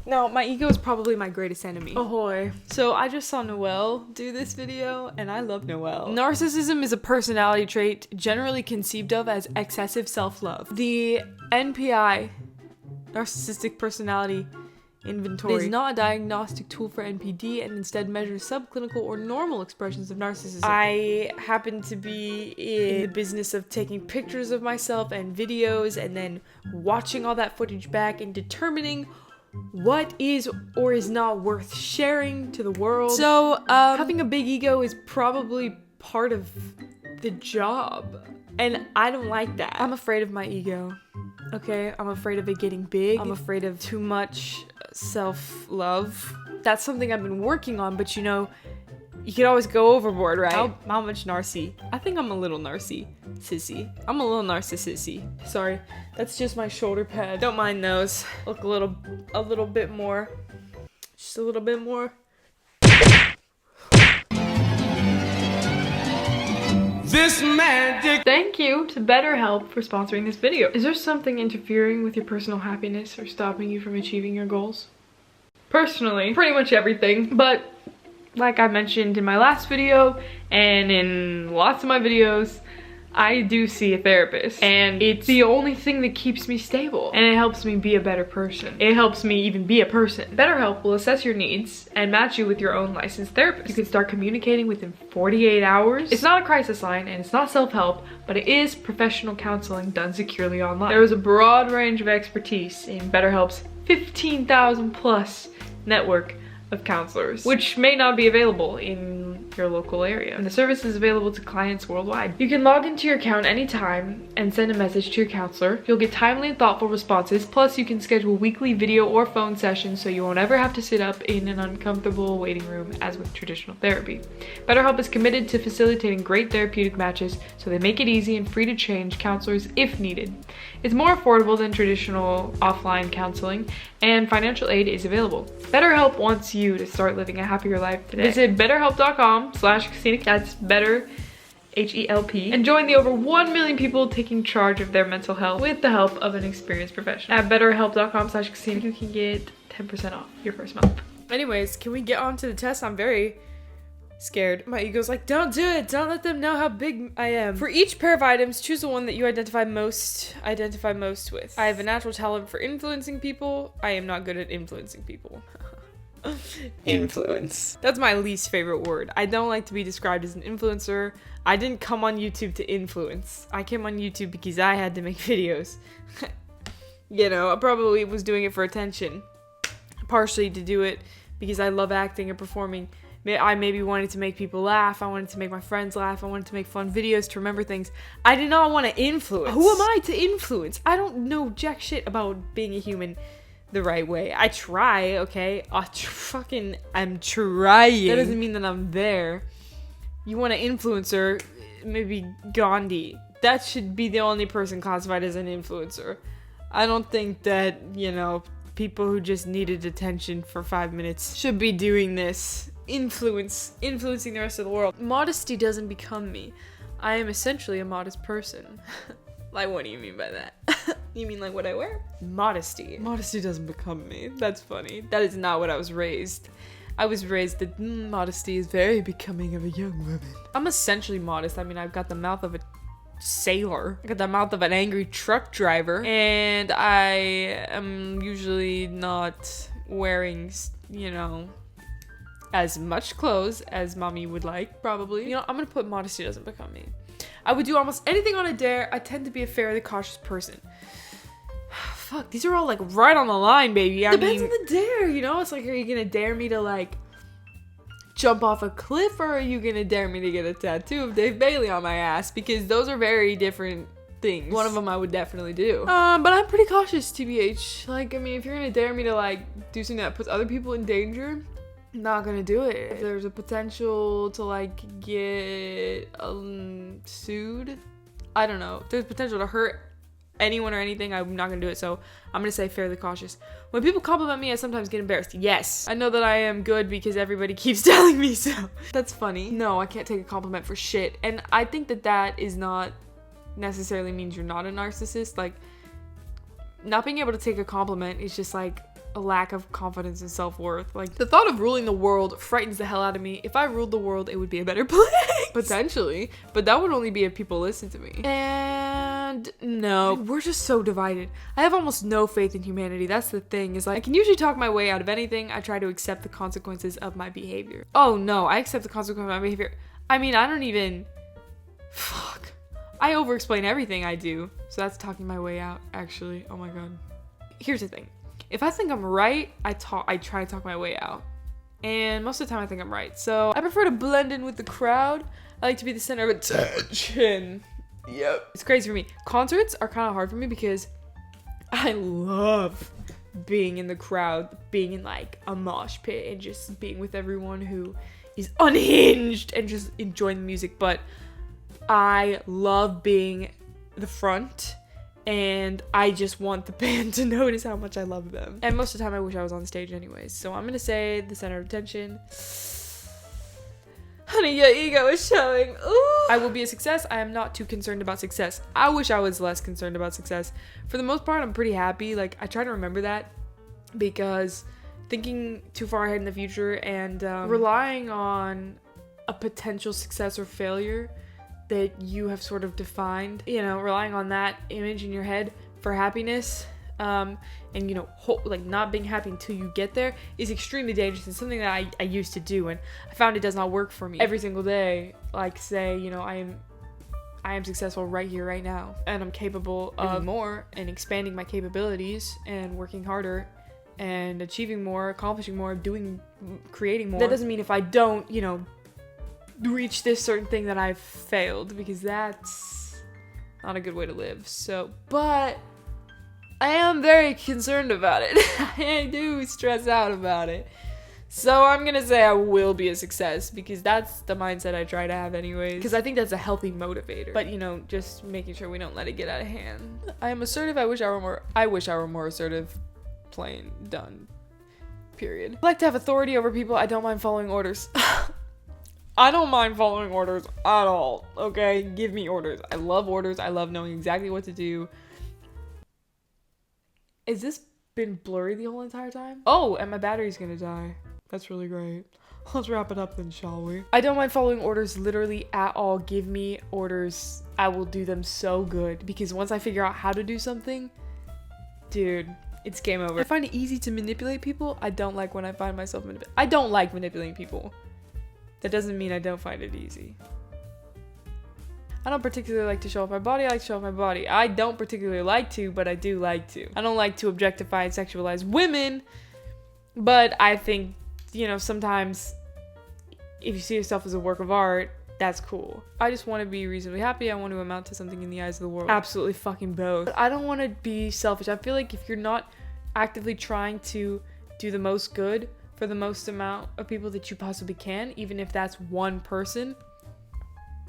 No, my ego is probably my greatest enemy. Ahoy. So I just saw Noelle do this video, and I love Noelle. Narcissism is a personality trait generally conceived of as excessive self-love. The NPI, Narcissistic Personality Inventory, is not a diagnostic tool for NPD and instead measures subclinical or normal expressions of narcissism. I happen to be in the business of taking pictures of myself and videos and then watching all that footage back and determining what is or is not worth sharing to the world. So, having a big ego is probably part of the job, and I don't like that. I'm afraid of my ego. Okay, I'm afraid of it getting big. I'm afraid of too much self-love. That's something I've been working on, but you know, you could always go overboard, right? How much narcy? I think I'm a little narcissisy. I'm a little narcissisy. Sorry, that's just my shoulder pad. Don't mind those. Look a little bit more. Just a little bit more. This magic. Thank you to BetterHelp for sponsoring this video. Is there something interfering with your personal happiness or stopping you from achieving your goals? Personally, pretty much everything, but like I mentioned in my last video and in lots of my videos, I do see a therapist, and it's the only thing that keeps me stable, and it helps me be a better person. It helps me even be a person. BetterHelp will assess your needs and match you with your own licensed therapist. You can start communicating within 48 hours. It's not a crisis line and it's not self-help, but it is professional counseling done securely online. There is a broad range of expertise in BetterHelp's 15,000 plus network of counselors, which may not be available in your local area. And the service is available to clients worldwide. You can log into your account anytime and send a message to your counselor. You'll get timely and thoughtful responses, plus you can schedule weekly video or phone sessions so you won't ever have to sit up in an uncomfortable waiting room as with traditional therapy. BetterHelp is committed to facilitating great therapeutic matches, so they make it easy and free to change counselors if needed. It's more affordable than traditional offline counseling, and financial aid is available. BetterHelp wants you to start living a happier life today. Visit betterhelp.com/Cascina, that's better, H-E-L-P, and join the over 1 million people taking charge of their mental health with the help of an experienced professional. At betterhelp.com/Cascina, you can get 10% off your first month. Anyways, can we get on to the test? I'm very scared. My ego's like, don't do it. Don't let them know how big I am. For each pair of items, choose the one that you identify most with. I have a natural talent for influencing people. I am not good at influencing people. Influence. That's my least favorite word. I don't like to be described as an influencer. I didn't come on YouTube to influence. I came on YouTube because I had to make videos. You know, I probably was doing it for attention. Partially to do it because I love acting and performing. I maybe wanted to make people laugh. I wanted to make my friends laugh. I wanted to make fun videos to remember things. I did not want to influence. Who am I to influence? I don't know jack shit about being a human the right way. I try, okay? I'm trying. That doesn't mean that I'm there. You want an influencer, maybe Gandhi. That should be the only person classified as an influencer. I don't think that, you know, people who just needed attention for 5 minutes should be doing this. Influencing the rest of the world. Modesty doesn't become me. I am essentially a modest person. Like, what do you mean by that? You mean like what I wear? Modesty doesn't become me. That's funny. That is not what I was raised. I was raised that modesty is very becoming of a young woman. I'm essentially modest. I mean, I've got the mouth of a sailor. I got the mouth of an angry truck driver. And I am usually not wearing, you know, as much clothes as mommy would like, probably. You know, I'm gonna put modesty doesn't become me. I would do almost anything on a dare. I tend to be a fairly cautious person. Fuck, these are all like right on the line, baby. Depends on the dare, you know? It's like, are you gonna dare me to like jump off a cliff, or are you gonna dare me to get a tattoo of Dave Bailey on my ass? Because those are very different things. One of them I would definitely do. But I'm pretty cautious, TBH. Like, I mean, if you're gonna dare me to like do something that puts other people in danger, I'm not gonna do it. If there's a potential to like get sued, I don't know. If there's potential to hurt anyone or anything, I'm not gonna do it. So I'm gonna say fairly cautious. When people compliment me, I sometimes get embarrassed. Yes, I know that I am good because everybody keeps telling me so. That's funny. No, I can't take a compliment for shit. And I think that is not necessarily means you're not a narcissist. Like, not being able to take a compliment is just like a lack of confidence and self-worth. Like, the thought of ruling the world frightens the hell out of me. If I ruled the world, it would be a better place. Potentially. But that would only be if people listen to me. And no, we're just so divided. I have almost no faith in humanity. That's the thing, is like, I can usually talk my way out of anything. I try to accept the consequences of my behavior. Oh no, I accept the consequences of my behavior. I mean, I don't even... Fuck. I over-explain everything I do. So that's talking my way out, actually. Oh my god. Here's the thing. If I think I'm right, I try to talk my way out. And most of the time I think I'm right. So I prefer to blend in with the crowd. I like to be the center of attention. Yep. It's crazy for me. Concerts are kind of hard for me because I love being in the crowd, being in like a mosh pit and just being with everyone who is unhinged and just enjoying the music. But I love being the front. And I just want the band to notice how much I love them. And most of the time I wish I was on stage anyways. So I'm gonna say the center of attention. Honey, your ego is showing. Ooh. I will be a success. I am not too concerned about success. I wish I was less concerned about success. For the most part, I'm pretty happy. Like, I try to remember that because thinking too far ahead in the future and relying on a potential success or failure that you have sort of defined, you know, relying on that image in your head for happiness, and, you know, like not being happy until you get there is extremely dangerous and something that I used to do, and I found it does not work for me. Every single day, like, say, you know, I am successful right here, right now, and I'm capable of more and expanding my capabilities and working harder and achieving more, accomplishing more, creating more. That doesn't mean if I don't, you know, reach this certain thing that I've failed, because that's not a good way to live. So, but I am very concerned about it. I do stress out about it. So I'm gonna say I will be a success, because that's the mindset I try to have anyways, because I think that's a healthy motivator. But, you know, just making sure we don't let it get out of hand. I am assertive. I wish I were more assertive. Plain done. Period. I like to have authority over people. I don't mind following orders. I don't mind following orders at all, okay? Give me orders. I love orders. I love knowing exactly what to do. Has this been blurry the whole entire time? Oh, and my battery's gonna die. That's really great. Let's wrap it up then, shall we? I don't mind following orders literally at all. Give me orders. I will do them so good, because once I figure out how to do something, dude, it's game over. I find it easy to manipulate people. I don't like when I find myself I don't like manipulating people. That doesn't mean I don't find it easy. I don't particularly like to show off my body. I like to show off my body. I don't particularly like to, but I do like to. I don't like to objectify and sexualize women, but I think, you know, sometimes if you see yourself as a work of art, that's cool. I just want to be reasonably happy. I want to amount to something in the eyes of the world. Absolutely fucking both. But I don't want to be selfish. I feel like if you're not actively trying to do the most good for the most amount of people that you possibly can, even if that's one person,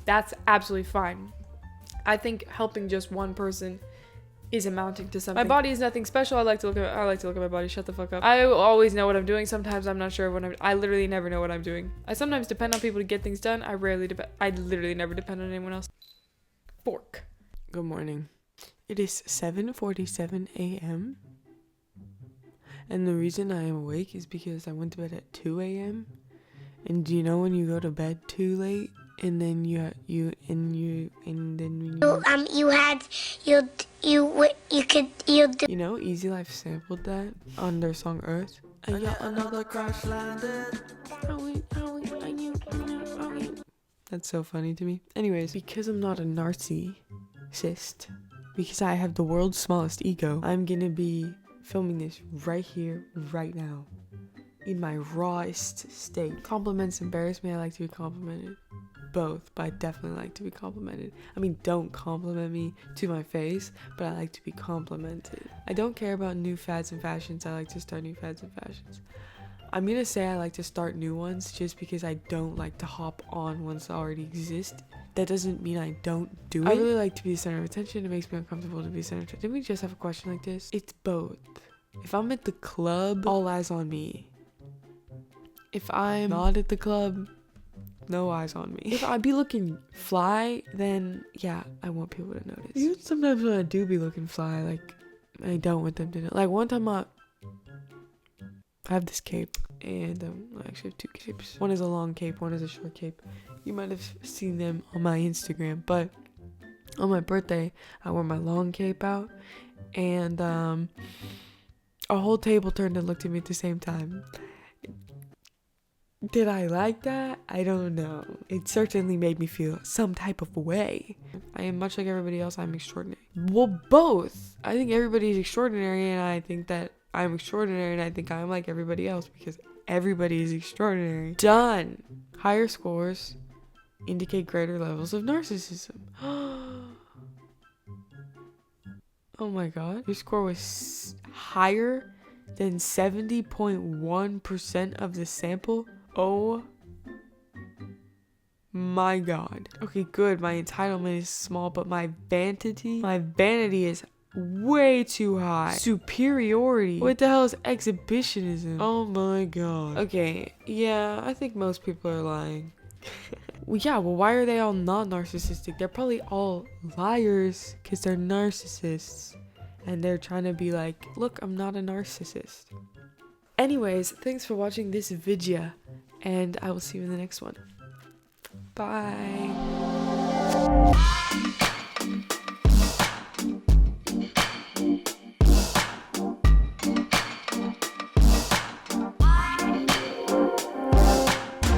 that's absolutely fine. I think helping just one person is amounting to something. My body is nothing special. I like to look at my body. Shut the fuck up. I always know what I'm doing. Sometimes I'm not sure what I literally never know what I'm doing. I sometimes depend on people to get things done. I literally never depend on anyone else. Fork. Good morning. It is 7:47 a.m. And the reason I am awake is because I went to bed at 2 a.m. And do you know when you go to bed too late and then you know, Easy Life sampled that on their song Earth. And yet another crash landed. That's so funny to me. Anyways, because I'm not a narcissist, because I have the world's smallest ego, I'm gonna be filming this right here, right now, in my rawest state. Compliments embarrass me. I like to be complimented. Both, but I definitely like to be complimented. I mean, don't compliment me to my face, but I like to be complimented. I don't care about new fads and fashions. I like to start new fads and fashions. I'm gonna say I like to start new ones just because I don't like to hop on ones that already exist. That doesn't mean I don't do it. I really like to be the center of attention. It makes me uncomfortable to be the center of attention. Didn't we just have a question like this? It's both. If I'm at the club, all eyes on me. If I'm not at the club, no eyes on me. If I be looking fly, then yeah, I want people to notice. Even sometimes when I do be looking fly, like I don't want them to know. Like one time I have this cape, and I actually have two capes. One is a long cape, one is a short cape. You might have seen them on my Instagram, but on my birthday, I wore my long cape out, and a whole table turned and looked at me at the same time. Did I like that? I don't know. It certainly made me feel some type of way. I am much like everybody else. I'm extraordinary. Well, both. I think everybody is extraordinary, and I think that I'm extraordinary, and I think I'm like everybody else because everybody is extraordinary. Done. Higher scores indicate greater levels of narcissism. Oh my god. Your score was higher than 70.1% of the sample? Oh my god. Okay, good. My entitlement is small, but my vanity is way too high. Superiority. What the hell is exhibitionism? Oh my god. Okay, yeah, I think most people are lying. Well, why are they all not narcissistic? They're probably all liars because they're narcissists. And they're trying to be like, look, I'm not a narcissist. Anyways, thanks for watching this video. And I will see you in the next one. Bye.